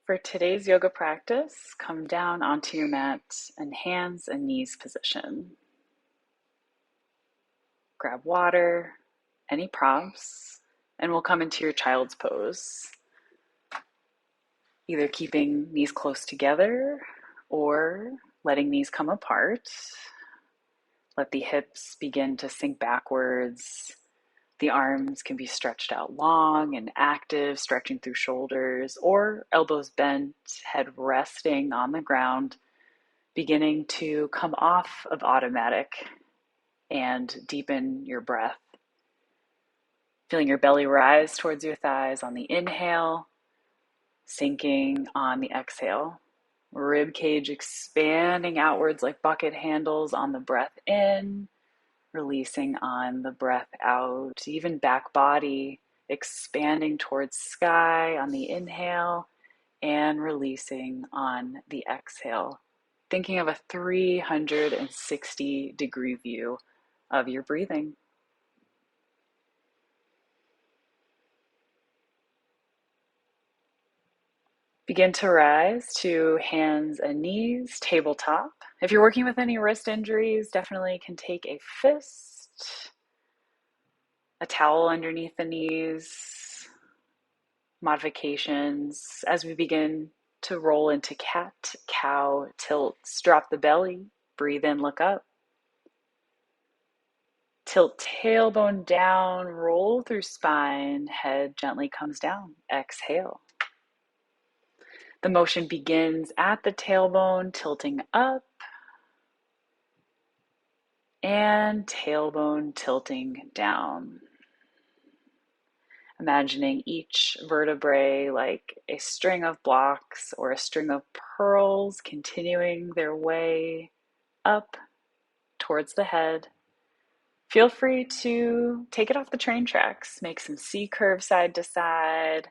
For today's yoga practice, come down onto your mat in hands and knees position. Grab water, any props, and we'll come into your child's pose. Either keeping knees close together or letting knees come apart. Let the hips begin to sink backwards. The arms can be stretched out long and active, stretching through shoulders, or elbows bent, head resting on the ground, beginning to come off of automatic and deepen your breath. Feeling your belly rise towards your thighs on the inhale, sinking on the exhale. Rib cage expanding outwards like bucket handles on the breath in, releasing on the breath out. Even back body expanding towards sky on the inhale and releasing on the exhale. Thinking of a 360-degree view of your breathing. Begin to rise to hands and knees, tabletop. If you're working with any wrist injuries, definitely can take a fist, a towel underneath the knees, modifications as we begin to roll into cat, cow, tilts. Drop the belly, breathe in, look up. Tilt tailbone down, roll through spine, head gently comes down. Exhale. The motion begins at the tailbone, tilting up, and tailbone tilting down. Imagining each vertebrae like a string of blocks or a string of pearls continuing their way up towards the head. Feel free to take it off the train tracks, make some C curve side to side.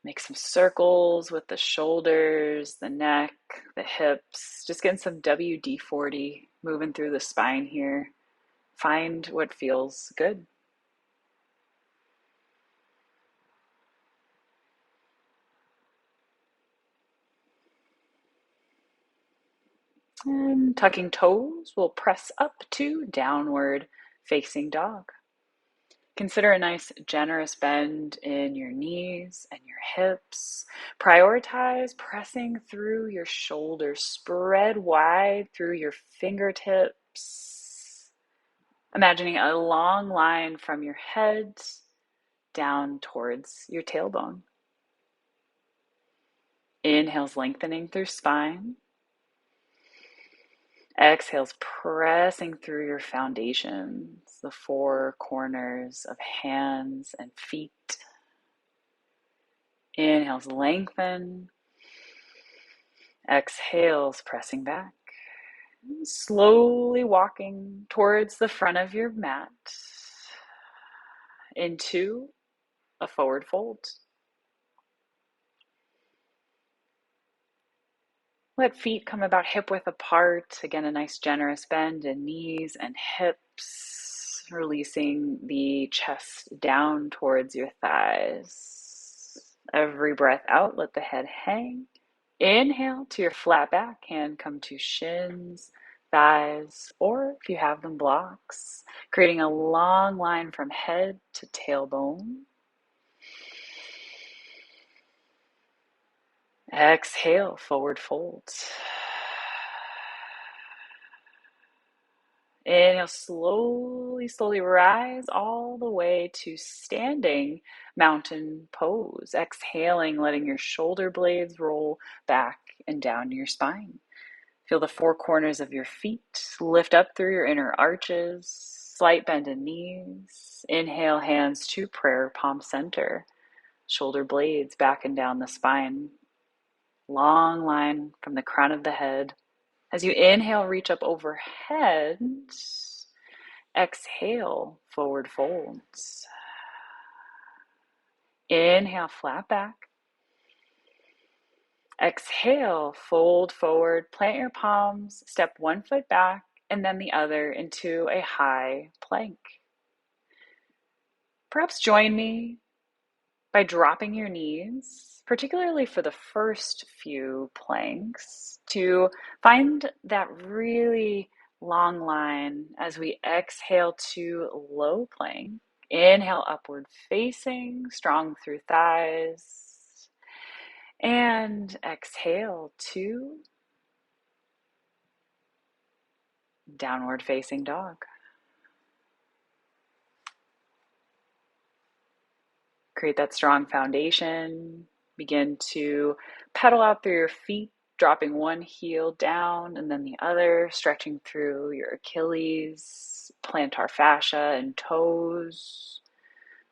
Make some circles with the shoulders, the neck, the hips. Just getting some WD-40 moving through the spine here. Find what feels good. And tucking toes, we'll press up to downward facing dog. Consider a nice generous bend in your knees and your hips. Prioritize pressing through your shoulders. Spread wide through your fingertips. Imagining a long line from your head down towards your tailbone. Inhales lengthening through spine. Exhales pressing through your foundations, the four corners of hands and feet. Inhales lengthen. Exhales pressing back. Slowly walking towards the front of your mat into a forward fold. Let feet come about hip width apart. Again, a nice generous bend in knees and hips, releasing the chest down towards your thighs. Every breath out, let the head hang. Inhale to your flat back, hand come to shins, thighs, or if you have them, blocks, creating a long line from head to tailbone. Exhale, forward fold. Inhale, slowly rise all the way to standing mountain pose. Exhaling, letting your shoulder blades roll back and down your spine. Feel the four corners of your feet lift up through your inner arches. Slight bend in knees. Inhale, hands to prayer, palm center. Shoulder blades back and down the spine. Long line from the crown of the head. As you inhale, reach up overhead. Exhale, forward folds. Inhale, flat back. Exhale, fold forward, plant your palms, step one foot back, and then the other into a high plank. Perhaps join me By dropping your knees, particularly for the first few planks, to find that really long line as we exhale to low plank. Inhale, upward facing, strong through thighs. And exhale to downward facing dog. Create that strong foundation. Begin to pedal out through your feet, dropping one heel down and then the other, stretching through your Achilles, plantar fascia, and toes.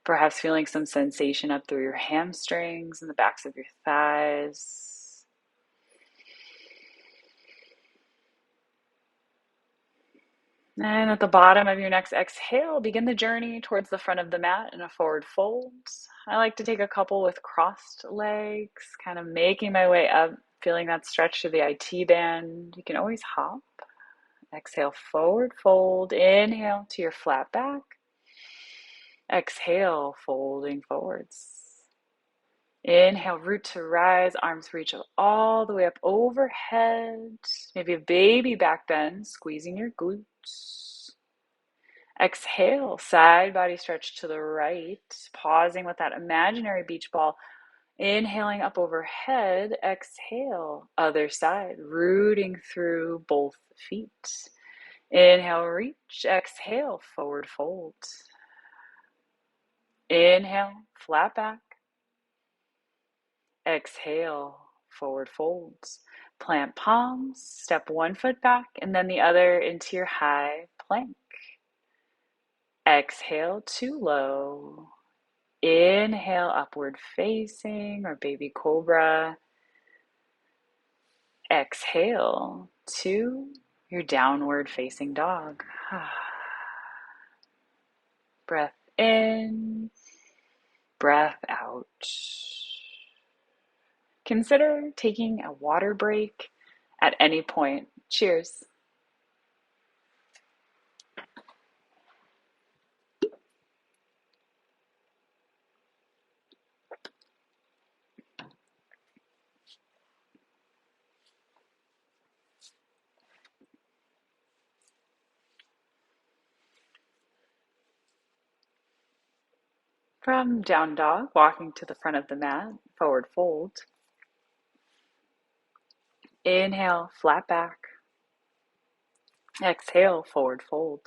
Perhaps feeling some sensation up through your hamstrings and the backs of your thighs. And at the bottom of your next exhale, begin the journey towards the front of the mat in a forward fold. I like to take a couple with crossed legs, kind of making my way up, feeling that stretch to the IT band. You can always hop. Exhale, forward fold. Inhale to your flat back. Exhale, folding forwards. Inhale, root to rise, arms reach all the way up overhead. Maybe a baby back bend, squeezing your glutes. Exhale, side body stretch to the right, pausing with that imaginary beach ball. Inhaling up overhead, exhale, other side, rooting through both feet. Inhale, reach, exhale, forward fold. Inhale, flat back. Exhale, forward folds. Plant palms, step one foot back and then the other into your high plank. Exhale to low. Inhale, upward facing or baby cobra. Exhale to your downward facing dog. Breath in, breath out. Consider taking a water break at any point. Cheers. From down dog, walking to the front of the mat, forward fold. Inhale, flat back. Exhale, forward fold.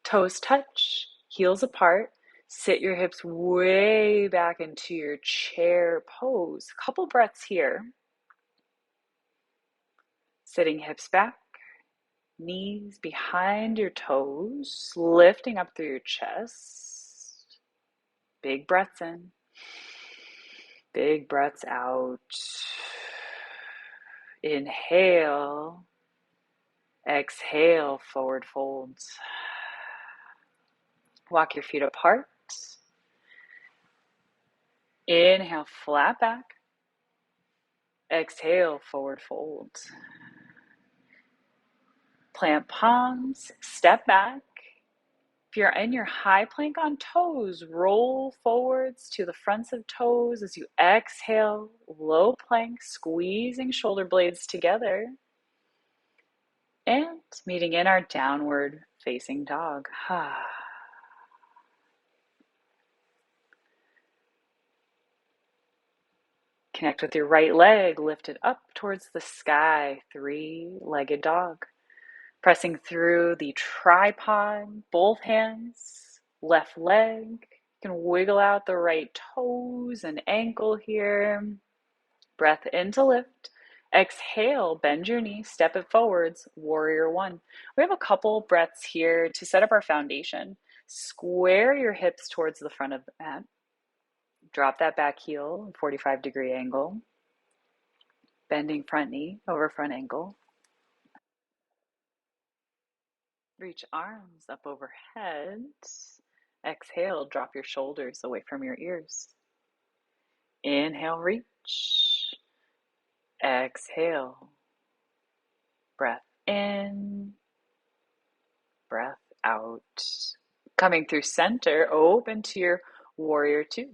Toes touch, heels apart. Sit your hips way back into your chair pose. Couple breaths here. Sitting hips back, knees behind your toes, lifting up through your chest. Big breaths in, big breaths out. Inhale, exhale, forward folds. Walk your feet apart. Inhale, flat back. Exhale, forward fold. Plant palms, step back. If you're in your high plank on toes, roll forwards to the fronts of toes as you exhale, low plank, squeezing shoulder blades together. And meeting in our downward facing dog. Connect with your right leg, lift it up towards the sky, three-legged dog. Pressing through the tripod, both hands, left leg. You can wiggle out the right toes and ankle here. Breath in to lift. Exhale, bend your knee, step it forwards, warrior one. We have a couple breaths here to set up our foundation. Square your hips towards the front of the mat. Drop that back heel, 45-degree angle. Bending front knee over front ankle. Reach arms up overhead. Exhale, drop your shoulders away from your ears. Inhale, reach. Exhale. Breath in. Breath out. Coming through center, open to your warrior two.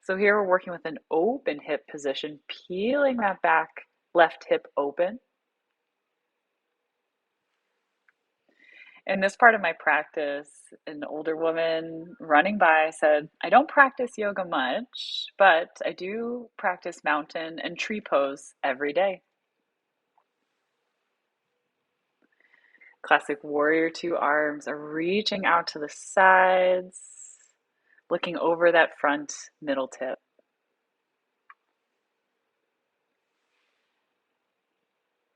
So here we're working with an open hip position, peeling that back left hip open. In this part of my practice, an older woman running by said, I don't practice yoga much, but I do practice mountain and tree pose every day. Classic warrior two, arms are reaching out to the sides, looking over that front middle tip.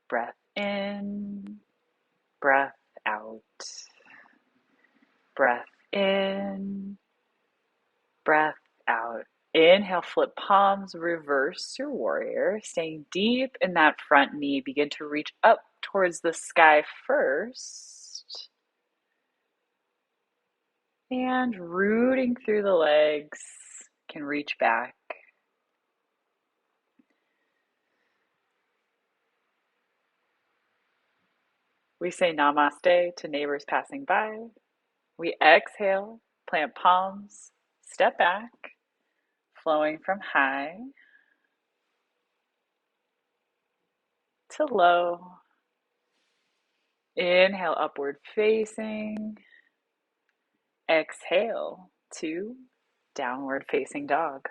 Breath in, breath out. Breath in, breath out. Inhale, flip palms, reverse your warrior, staying deep in that front knee. Begin to reach up towards the sky first. And rooting through the legs, can reach back. We say namaste to neighbors passing by. We exhale, plant palms, step back, flowing from high to low. Inhale, upward facing. Exhale to downward facing dog.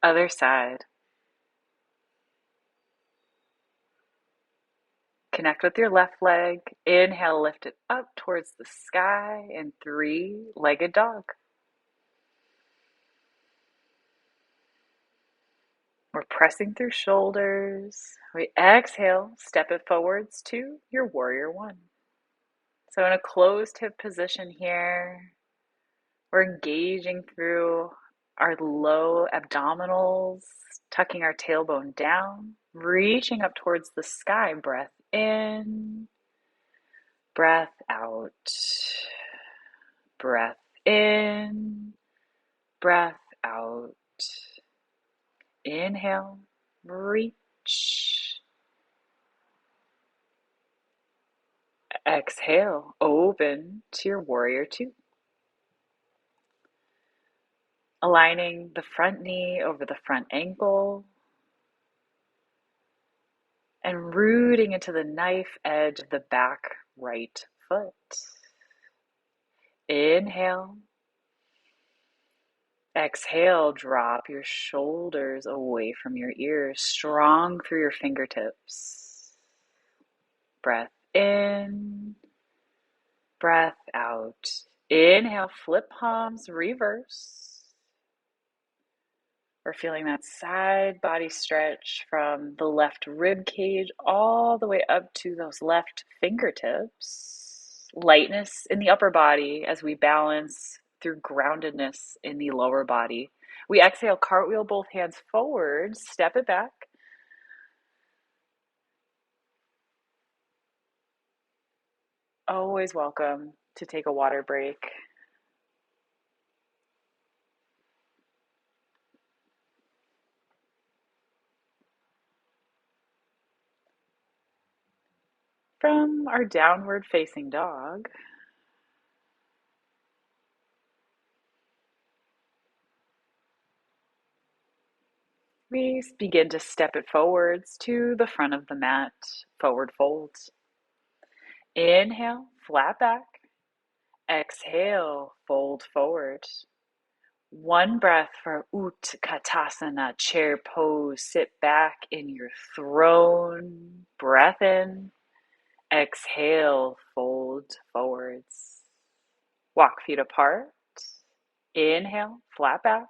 Other side. Connect with your left leg. Inhale, lift it up towards the sky in three-legged dog. We're pressing through shoulders. We exhale, step it forwards to your warrior one. So in a closed hip position here, we're engaging through our low abdominals, tucking our tailbone down, reaching up towards the sky. Breath in, breath out. Breath in, breath out. Inhale, reach. Exhale, open to your warrior two. Aligning the front knee over the front ankle and rooting into the knife edge of the back right foot. Inhale. Exhale, drop your shoulders away from your ears, strong through your fingertips. Breath in, breath out. Inhale, flip palms, reverse. We're feeling that side body stretch from the left rib cage all the way up to those left fingertips. Lightness in the upper body as we balance through groundedness in the lower body. We exhale, cartwheel both hands forward, step it back. Always welcome to take a water break. From our downward facing dog, we begin to step it forwards to the front of the mat, forward fold. Inhale, flat back. Exhale, fold forward. One breath for Utkatasana, chair pose. Sit back in your throne. Breath in. Exhale, fold forwards. Walk feet apart. Inhale, flat back.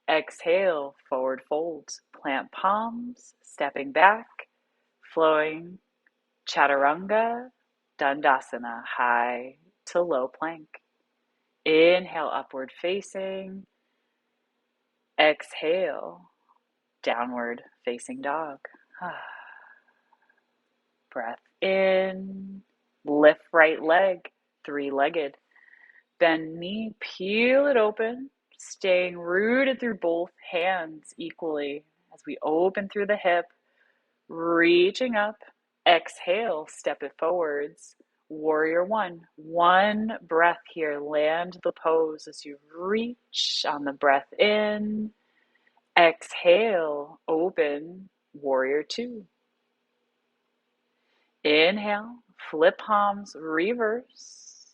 Exhale, forward fold. Plant palms, stepping back, flowing. Chaturanga, Dandasana, high to low plank. Inhale, upward facing. Exhale, downward facing dog. Breath in. Lift right leg, three-legged. Bend knee, peel it open. staying rooted through both hands equally as we open through the hip, reaching up. Exhale, step it forwards. Warrior one. One breath here. Land the pose as you reach on the breath in. Exhale, open. Warrior two. Inhale, flip palms, reverse.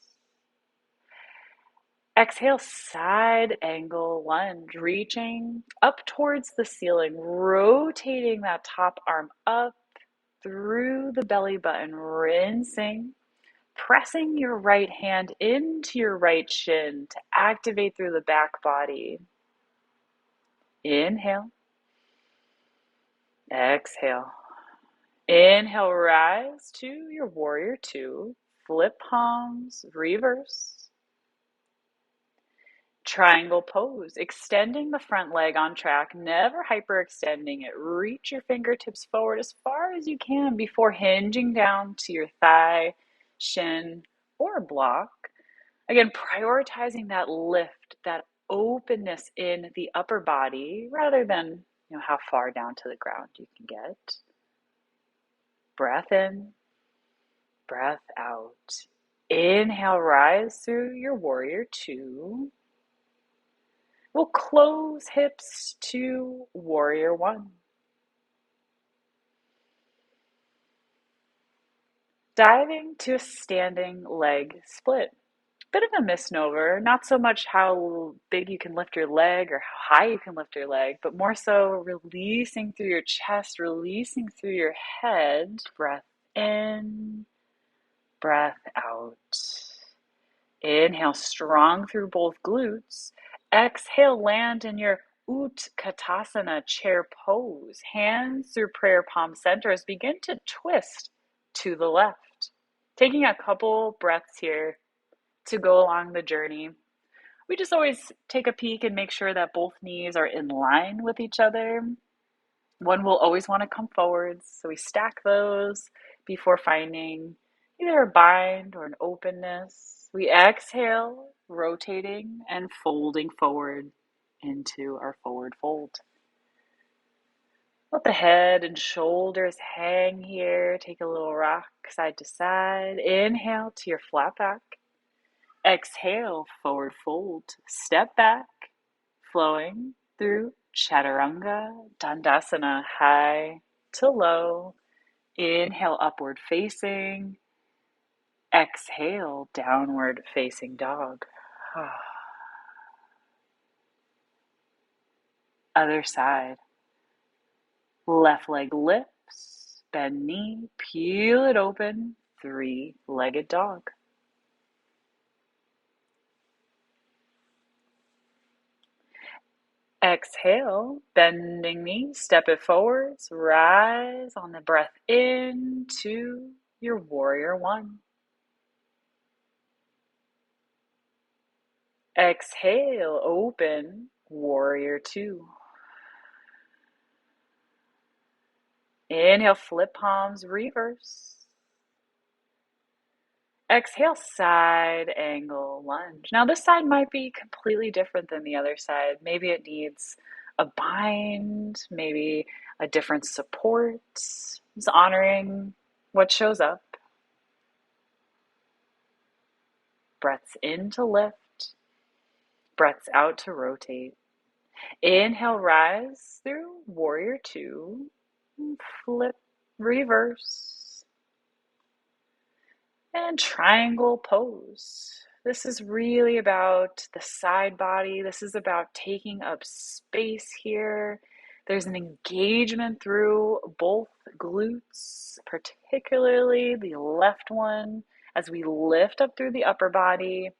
Exhale, side angle lunge, reaching up towards the ceiling, rotating that top arm up through the belly button, rinsing, pressing your right hand into your right shin to activate through the back body. Inhale, exhale. Inhale, rise to your warrior two, flip palms, reverse. Triangle pose, extending the front leg on track, never hyperextending it. Reach your fingertips forward as far as you can before hinging down to your thigh, shin, or block. Again, prioritizing that lift, that openness in the upper body rather than how far down to the ground you can get. Breath in, breath out. Inhale, rise through your warrior two. We'll close hips to warrior one. Diving to a standing leg split. Bit of a misnomer, not so much how big you can lift your leg or how high you can lift your leg, but more so releasing through your chest, releasing through your head. Breath in, breath out. Inhale, strong through both glutes. Exhale, land in your Utkatasana chair pose. Hands through prayer palm centers. Begin to twist to the left. Taking a couple breaths here to go along the journey. We just always take a peek and make sure that both knees are in line with each other. One will always want to come forwards, so we stack those before finding either a bind or an openness. We exhale, rotating and folding forward into our forward fold. Let the head and shoulders hang here. Take a little rock side to side. Inhale to your flat back. Exhale, forward fold. Step back, flowing through Chaturanga Dandasana, high to low. Inhale, upward facing. Exhale, downward facing dog. Other side. Left leg lifts, bend knee, peel it open, three-legged dog. Exhale, bending knee, step it forwards, rise on the breath into your warrior one. Exhale, open, warrior two. Inhale, flip palms, reverse. Exhale, side angle lunge. Now this side might be completely different than the other side. Maybe it needs a bind, maybe a different support. Just honoring what shows up. Breaths in to lift, breaths out to rotate. Inhale, rise through warrior two, flip, reverse, and triangle pose. This is really about the side body. This is about taking up space here. There's an engagement through both glutes, particularly the left one, as we lift up through the upper body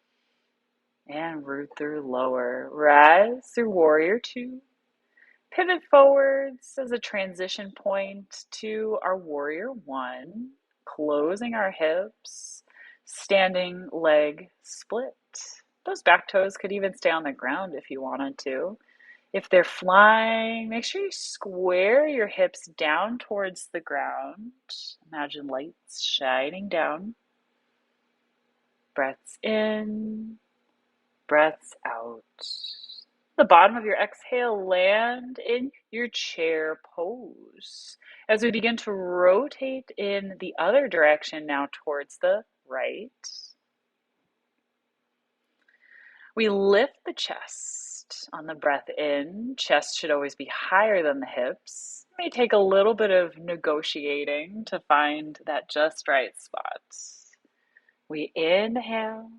and root through lower. Rise through warrior two. Pivot forwards as a transition point to our warrior one. Closing our hips, standing leg split. Those back toes could even stay on the ground if you wanted to. If they're flying, make sure you square your hips down towards the ground. Imagine lights shining down. Breaths in, breaths out. the bottom of your exhale, land in your chair pose. As we begin to rotate in the other direction now towards the right, we lift the chest on the breath in. Chest should always be higher than the hips. It may take a little bit of negotiating to find that just right spot. We inhale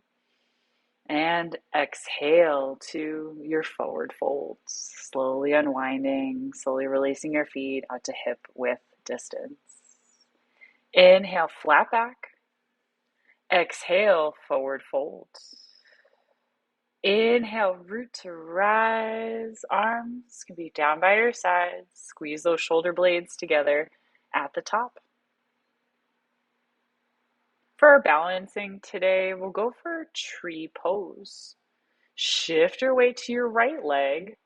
and exhale to your forward folds, slowly unwinding, slowly releasing your feet out to hip width distance. Inhale, flat back. Exhale, forward folds. Inhale, root to rise. Arms can be down by your sides. Squeeze those shoulder blades together at the top. For our balancing today, we'll go for tree pose. Shift your weight to your right leg.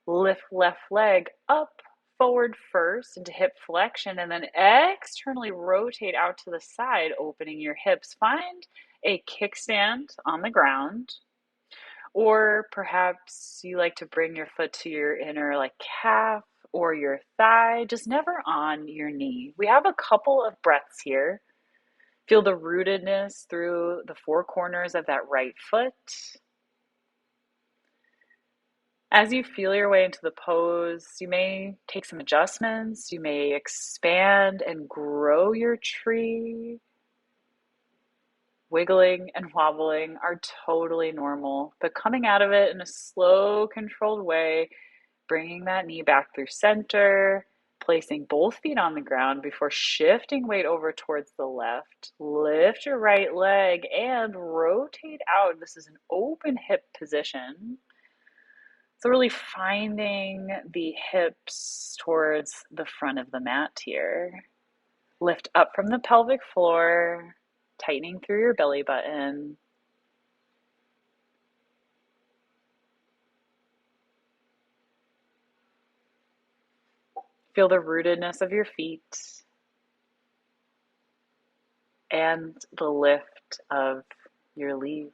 Lift left leg up, forward first into hip flexion, and then externally rotate out to the side, opening your hips. Find a kickstand on the ground. Or perhaps you like to bring your foot to your inner like calf or your thigh, just never on your knee. We have a couple of breaths here. Feel the rootedness through the four corners of that right foot. As you feel your way into the pose, you may take some adjustments. You may expand and grow your tree. Wiggling and wobbling are totally normal, but coming out of it in a slow, controlled way, bringing that knee back through center, placing both feet on the ground before shifting weight over towards the left. Lift your right leg and rotate out. This is an open hip position. So really finding the hips towards the front of the mat here. Lift up from the pelvic floor, tightening through your belly button. Feel the rootedness of your feet and the lift of your leaves.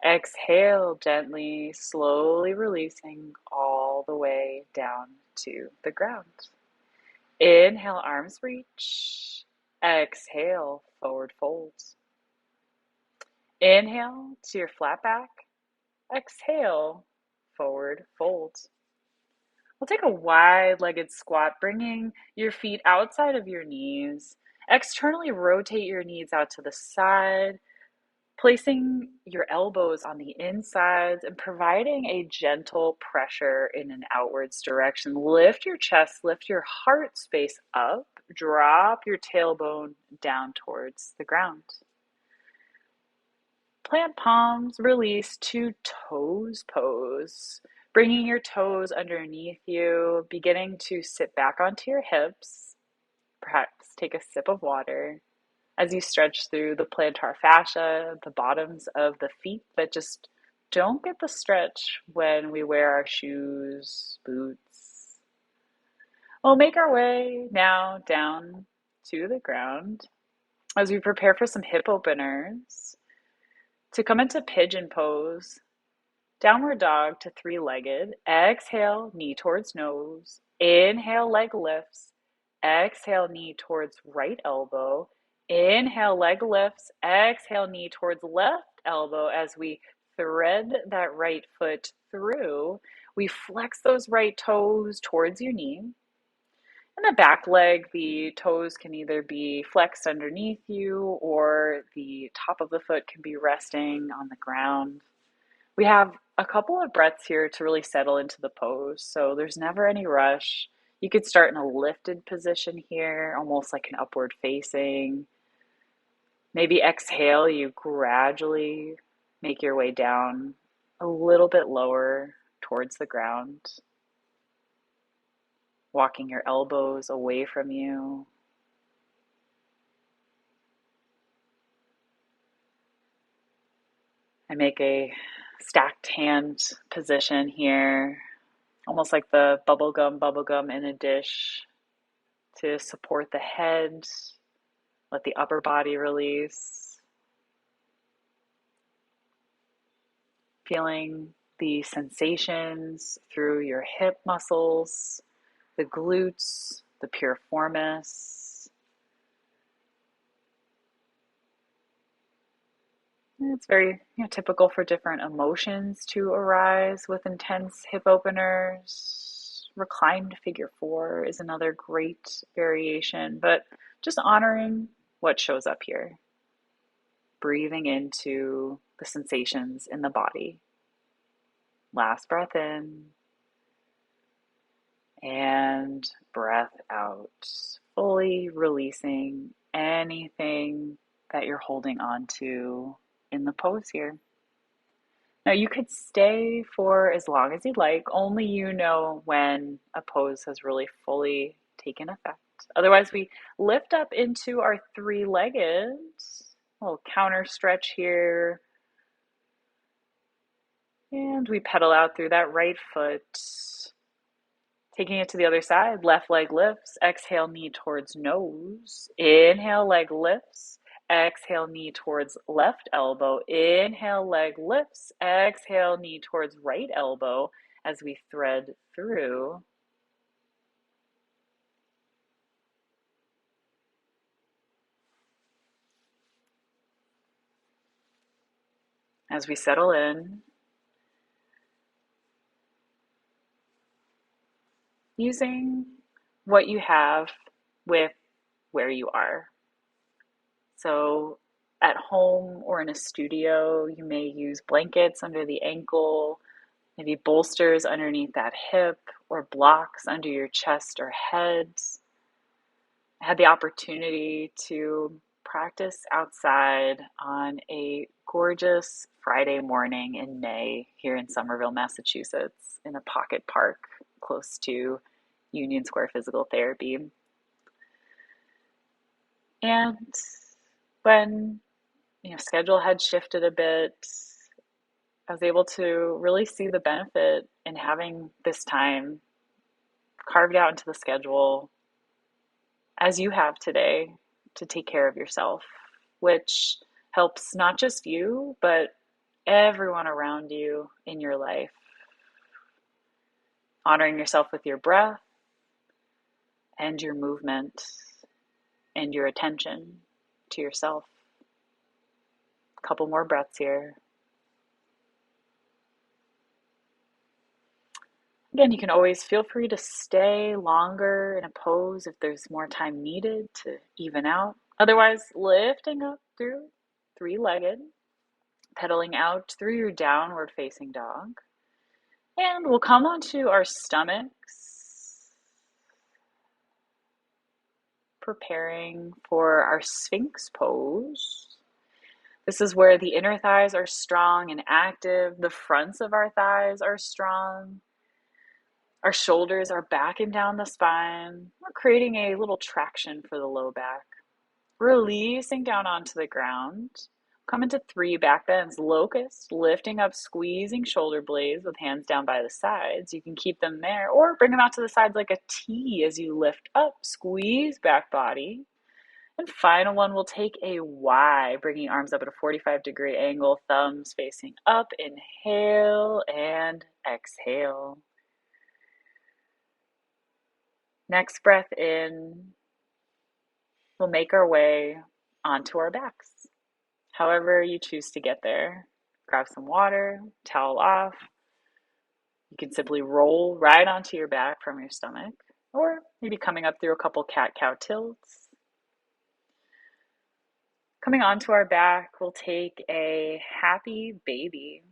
Exhale gently, slowly releasing all the way down to the ground. Inhale, arms reach. Exhale, forward folds. Inhale to your flat back. Exhale, forward folds. We'll take a wide-legged squat, bringing your feet outside of your knees. Externally rotate your knees out to the side, placing your elbows on the insides and providing a gentle pressure in an outwards direction. Lift your chest, lift your heart space up, drop your tailbone down towards the ground. Plant palms, release to toes pose. Bringing your toes underneath you, beginning to sit back onto your hips. Perhaps take a sip of water as you stretch through the plantar fascia, the bottoms of the feet that just don't get the stretch when we wear our shoes, boots. We'll make our way now down to the ground as we prepare for some hip openers. To come into pigeon pose, downward dog to three-legged. Exhale, knee towards nose. Inhale, leg lifts. Exhale, knee towards right elbow. Inhale, leg lifts. Exhale, knee towards left elbow. As we thread that right foot through, we flex those right toes towards your knee. In the back leg, the toes can either be flexed underneath you or the top of the foot can be resting on the ground. We have a couple of breaths here to really settle into the pose, so there's never any rush. You could start in a lifted position here, almost like an upward facing. Maybe exhale, you gradually make your way down a little bit lower towards the ground, walking your elbows away from you. I make a stacked hand position here, almost like the bubblegum in a dish to support the head. Let the upper body release. Feeling the sensations through your hip muscles, the glutes, the piriformis. It's very typical for different emotions to arise with intense hip openers. Reclined figure four is another great variation, but just honoring what shows up here. Breathing into the sensations in the body. Last breath in and breath out, fully releasing anything that you're holding on to in the pose here. Now you could stay for as long as you'd like, only you know when a pose has really fully taken effect. Otherwise, we lift up into our three-legged, little counter stretch here. And we pedal out through that right foot. Taking it to the other side, left leg lifts, exhale, knee towards nose. Inhale, leg lifts. Exhale, knee towards left elbow. Inhale, leg lifts. Exhale, knee towards right elbow as we thread through. As we settle in, using what you have with where you are. So at home or in a studio, you may use blankets under the ankle, maybe bolsters underneath that hip, or blocks under your chest or head. I had the opportunity to practice outside on a gorgeous Friday morning in May here in Somerville, Massachusetts, in a pocket park close to Union Square Physical Therapy. And when schedule had shifted a bit, I was able to really see the benefit in having this time carved out into the schedule as you have today to take care of yourself, which helps not just you, but everyone around you in your life. Honoring yourself with your breath and your movement and your attention to yourself. A couple more breaths here. Again, you can always feel free to stay longer in a pose if there's more time needed to even out. Otherwise, lifting up through three-legged, pedaling out through your downward facing dog. And we'll come onto our stomachs, preparing for our Sphinx pose. This is where the inner thighs are strong and active. The fronts of our thighs are strong. Our shoulders are back and down the spine. We're creating a little traction for the low back. Releasing down onto the ground. Come into three back bends. Locust, lifting up, squeezing shoulder blades with hands down by the sides. You can keep them there or bring them out to the sides like a T as you lift up. Squeeze back body. And final one, we'll take a Y, bringing arms up at a 45-degree angle, thumbs facing up. Inhale and exhale. Next breath in, we'll make our way onto our backs. However you choose to get there. Grab some water, towel off. You can simply roll right onto your back from your stomach, or maybe coming up through a couple cat-cow tilts. Coming onto our back, we'll take a happy baby.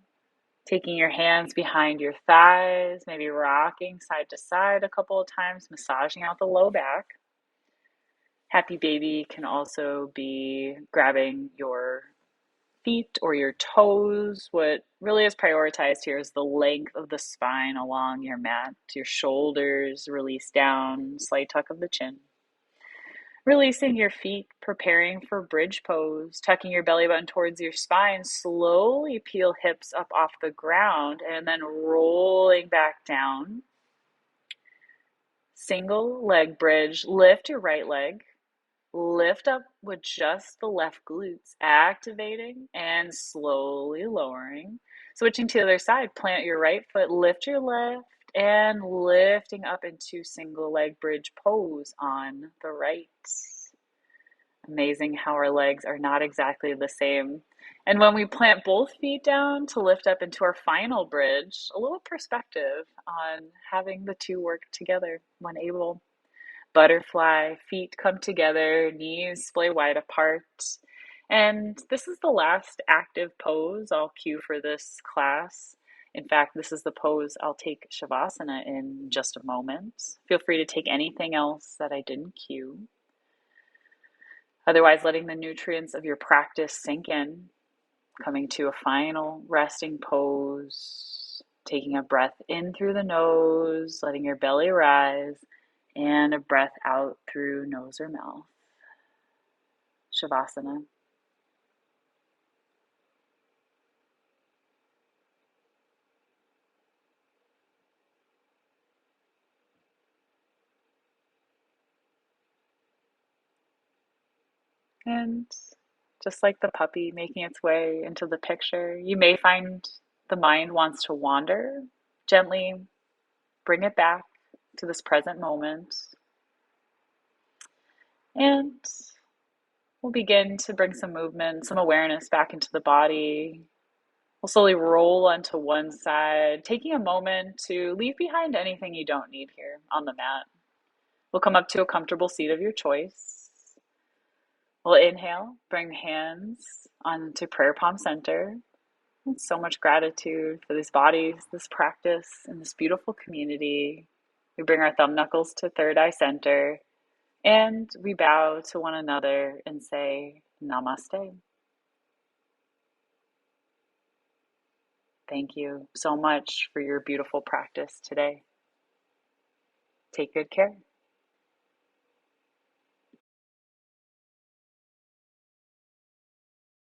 Taking your hands behind your thighs, maybe rocking side to side a couple of times, massaging out the low back. Happy baby can also be grabbing your feet or your toes. What really is prioritized here is the length of the spine along your mat. Your shoulders release down, slight tuck of the chin. Releasing your feet, preparing for bridge pose, tucking your belly button towards your spine, slowly peel hips up off the ground and then rolling back down. Single leg bridge, lift your right leg, lift up with just the left glutes, activating and slowly lowering. Switching to the other side, plant your right foot, lift your left, and lifting up into single leg bridge pose on the right. Amazing how our legs are not exactly the same. And when we plant both feet down to lift up into our final bridge, a little perspective on having the two work together when able. Butterfly, feet come together, knees splay wide apart. And this is the last active pose I'll cue for this class. In fact, this is the pose I'll take Shavasana in just a moment. Feel free to take anything else that I didn't cue. Otherwise, letting the nutrients of your practice sink in, coming to a final resting pose, taking a breath in through the nose, letting your belly rise, and a breath out through nose or mouth. Shavasana. And just like the puppy making its way into the picture, you may find the mind wants to wander. Gently bring it back to this present moment. And we'll begin to bring some movement, some awareness back into the body. We'll slowly roll onto one side, taking a moment to leave behind anything you don't need here on the mat. We'll come up to a comfortable seat of your choice. We'll inhale, bring hands onto prayer palm center. And so much gratitude for these bodies, this practice, and this beautiful community. We bring our thumb knuckles to third eye center, and we bow to one another and say, Namaste. Thank you so much for your beautiful practice today. Take good care.